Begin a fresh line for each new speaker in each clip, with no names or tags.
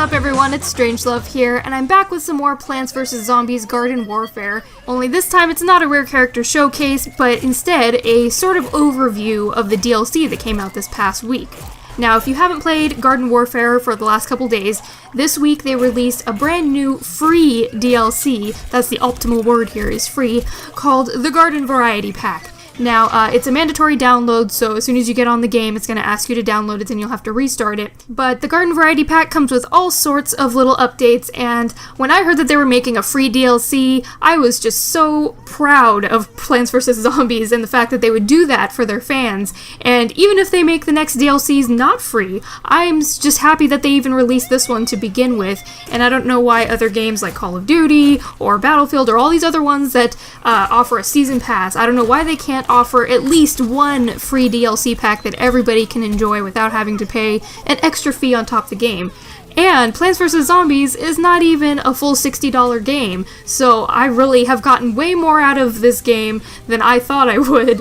up everyone, it's StrangeLuv here, and I'm back with some more Plants vs. Zombies Garden Warfare, only this time it's not a rare character showcase, but instead a sort of overview of the DLC that came out this past week. Now, if you haven't played Garden Warfare for the last couple days, this week they released a brand new free DLC, that's the optimal word here, is free, called the Garden Variety Pack. Now, it's a mandatory download, so as soon as you get on the game, it's going to ask you to download it and you'll have to restart it. But the Garden Variety Pack comes with all sorts of little updates, and when I heard that they were making a free DLC, I was just so proud of Plants vs. Zombies and the fact that they would do that for their fans. And even if they make the next DLCs not free, I'm just happy that they even released this one to begin with, and I don't know why other games like Call of Duty or Battlefield or all these other ones that offer a season pass, I don't know why they can't offer at least one free DLC pack that everybody can enjoy without having to pay an extra fee on top of the game. And Plants vs. Zombies is not even a full $60 game, so I really have gotten way more out of this game than I thought I would,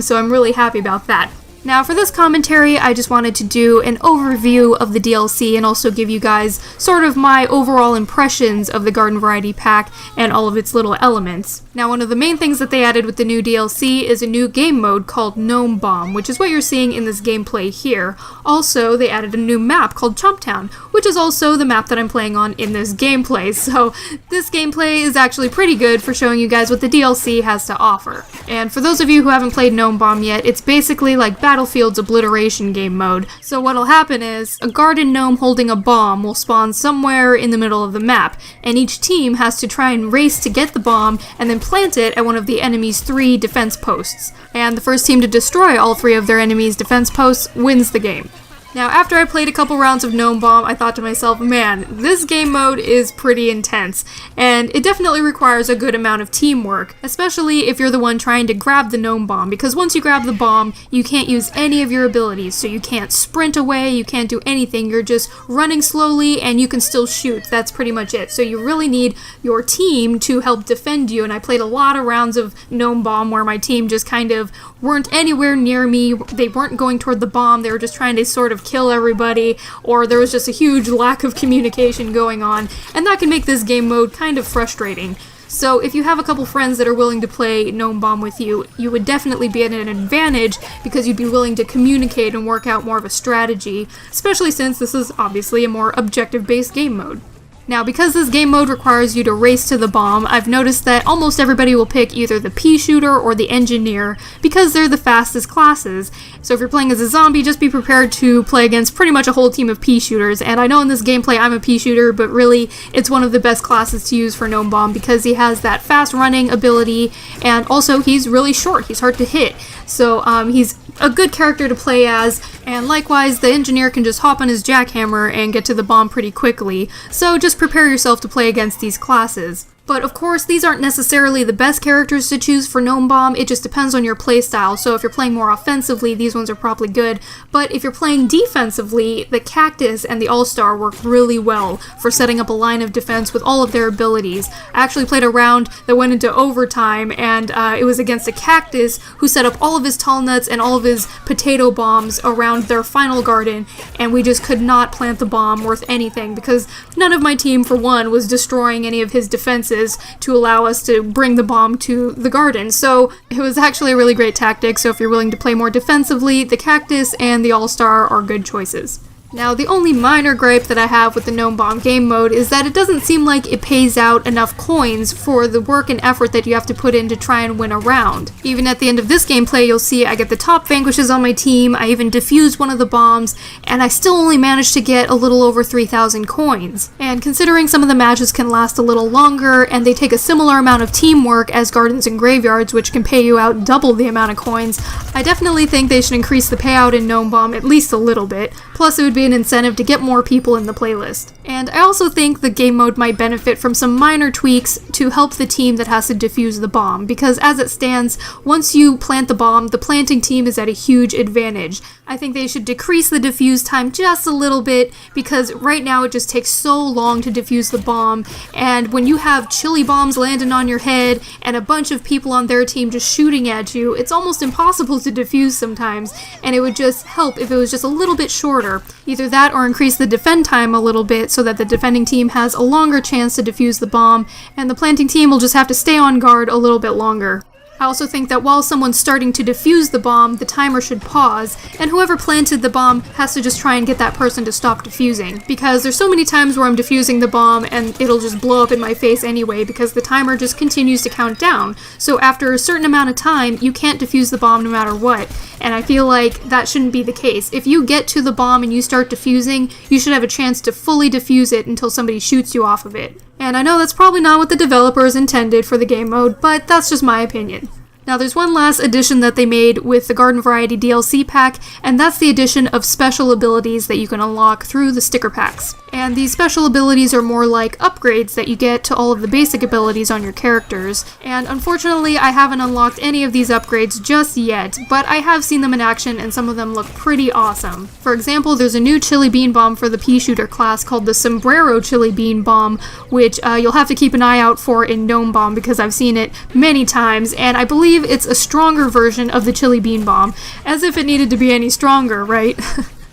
so I'm really happy about that. Now, for this commentary, I just wanted to do an overview of the DLC and also give you guys sort of my overall impressions of the Garden Variety Pack and all of its little elements. Now, one of the main things that they added with the new DLC is a new game mode called Gnome Bomb, which is what you're seeing in this gameplay here. Also, they added a new map called Chumptown, which is also the map that I'm playing on in this gameplay, so this gameplay is actually pretty good for showing you guys what the DLC has to offer. And for those of you who haven't played Gnome Bomb yet, it's basically like Battlefield's obliteration game mode. So what'll happen is, a garden gnome holding a bomb will spawn somewhere in the middle of the map, and each team has to try and race to get the bomb and then plant it at one of the enemy's 3 defense posts. And the first team to destroy all 3 of their enemies' defense posts wins the game. Now, after I played a couple rounds of Gnome Bomb, I thought to myself, man, this game mode is pretty intense, and it definitely requires a good amount of teamwork, especially if you're the one trying to grab the Gnome Bomb, because once you grab the bomb, you can't use any of your abilities, so you can't sprint away, you can't do anything, you're just running slowly, and you can still shoot. That's pretty much it. So you really need your team to help defend you, and I played a lot of rounds of Gnome Bomb where my team just kind of weren't anywhere near me, they weren't going toward the bomb, they were just trying to sort of kill everybody, or there was just a huge lack of communication going on, and that can make this game mode kind of frustrating. So if you have a couple friends that are willing to play Gnome Bomb with you, you would definitely be at an advantage because you'd be willing to communicate and work out more of a strategy, especially since this is obviously a more objective-based game mode. Now, because this game mode requires you to race to the bomb, I've noticed that almost everybody will pick either the pea shooter or the engineer because they're the fastest classes. So if you're playing as a zombie, just be prepared to play against pretty much a whole team of pea shooters. And I know in this gameplay I'm a pea shooter, but really it's one of the best classes to use for Gnome Bomb because he has that fast running ability, and also he's really short, he's hard to hit. So he's a good character to play as, and likewise the engineer can just hop on his jackhammer and get to the bomb pretty quickly, so just prepare yourself to play against these classes. But of course, these aren't necessarily the best characters to choose for Gnome Bomb, it just depends on your playstyle, so if you're playing more offensively, these ones are probably good, but if you're playing defensively, the Cactus and the All-Star work really well for setting up a line of defense with all of their abilities. I actually played a round that went into overtime, and it was against a Cactus who set up all of his tall nuts and all of his potato bombs around their final garden, and we just could not plant the bomb worth anything, because none of my team, for one, was destroying any of his defenses to allow us to bring the bomb to the garden. So it was actually a really great tactic, so if you're willing to play more defensively, the Cactus and the All-Star are good choices. Now, the only minor gripe that I have with the Gnome Bomb game mode is that it doesn't seem like it pays out enough coins for the work and effort that you have to put in to try and win a round. Even at the end of this gameplay, you'll see I get the top vanquishes on my team, I even defused one of the bombs, and I still only managed to get a little over 3,000 coins. And considering some of the matches can last a little longer, and they take a similar amount of teamwork as Gardens and Graveyards, which can pay you out double the amount of coins, I definitely think they should increase the payout in Gnome Bomb at least a little bit. Plus, it would be an incentive to get more people in the playlist. And I also think the game mode might benefit from some minor tweaks to help the team that has to defuse the bomb, because as it stands, once you plant the bomb, the planting team is at a huge advantage. I think they should decrease the defuse time just a little bit, because right now it just takes so long to defuse the bomb, and when you have chili bombs landing on your head and a bunch of people on their team just shooting at you, it's almost impossible to defuse sometimes, and it would just help if it was just a little bit shorter. Either that or increase the defend time a little bit so that the defending team has a longer chance to defuse the bomb, and the planting team will just have to stay on guard a little bit longer. I also think that while someone's starting to defuse the bomb, the timer should pause, and whoever planted the bomb has to just try and get that person to stop defusing. Because there's so many times where I'm defusing the bomb and it'll just blow up in my face anyway because the timer just continues to count down. So after a certain amount of time, you can't defuse the bomb no matter what. And I feel like that shouldn't be the case. If you get to the bomb and you start defusing, you should have a chance to fully defuse it until somebody shoots you off of it. And I know that's probably not what the developers intended for the game mode, but that's just my opinion. Now there's one last addition that they made with the Garden Variety DLC pack, and that's the addition of special abilities that you can unlock through the sticker packs. And these special abilities are more like upgrades that you get to all of the basic abilities on your characters. And unfortunately, I haven't unlocked any of these upgrades just yet, but I have seen them in action and some of them look pretty awesome. For example, there's a new chili bean bomb for the pea shooter class called the Sombrero Chili Bean Bomb, which you'll have to keep an eye out for in Gnome Bomb because I've seen it many times, and I believe it's a stronger version of the chili bean bomb, as if it needed to be any stronger, right?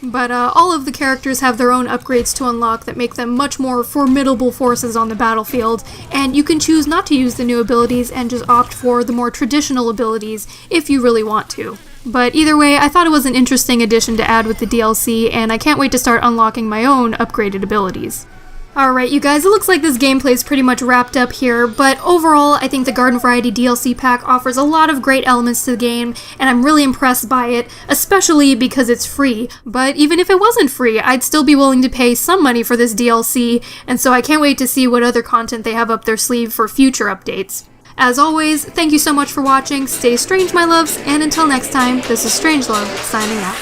But all of the characters have their own upgrades to unlock that make them much more formidable forces on the battlefield, and you can choose not to use the new abilities and just opt for the more traditional abilities if you really want to. But either way, I thought it was an interesting addition to add with the DLC, and I can't wait to start unlocking my own upgraded abilities. Alright you guys, it looks like this gameplay is pretty much wrapped up here, but overall I think the Garden Variety DLC pack offers a lot of great elements to the game, and I'm really impressed by it, especially because it's free. But even if it wasn't free, I'd still be willing to pay some money for this DLC, and so I can't wait to see what other content they have up their sleeve for future updates. As always, thank you so much for watching, stay strange my loves, and until next time, this is StrangeLuv, signing out.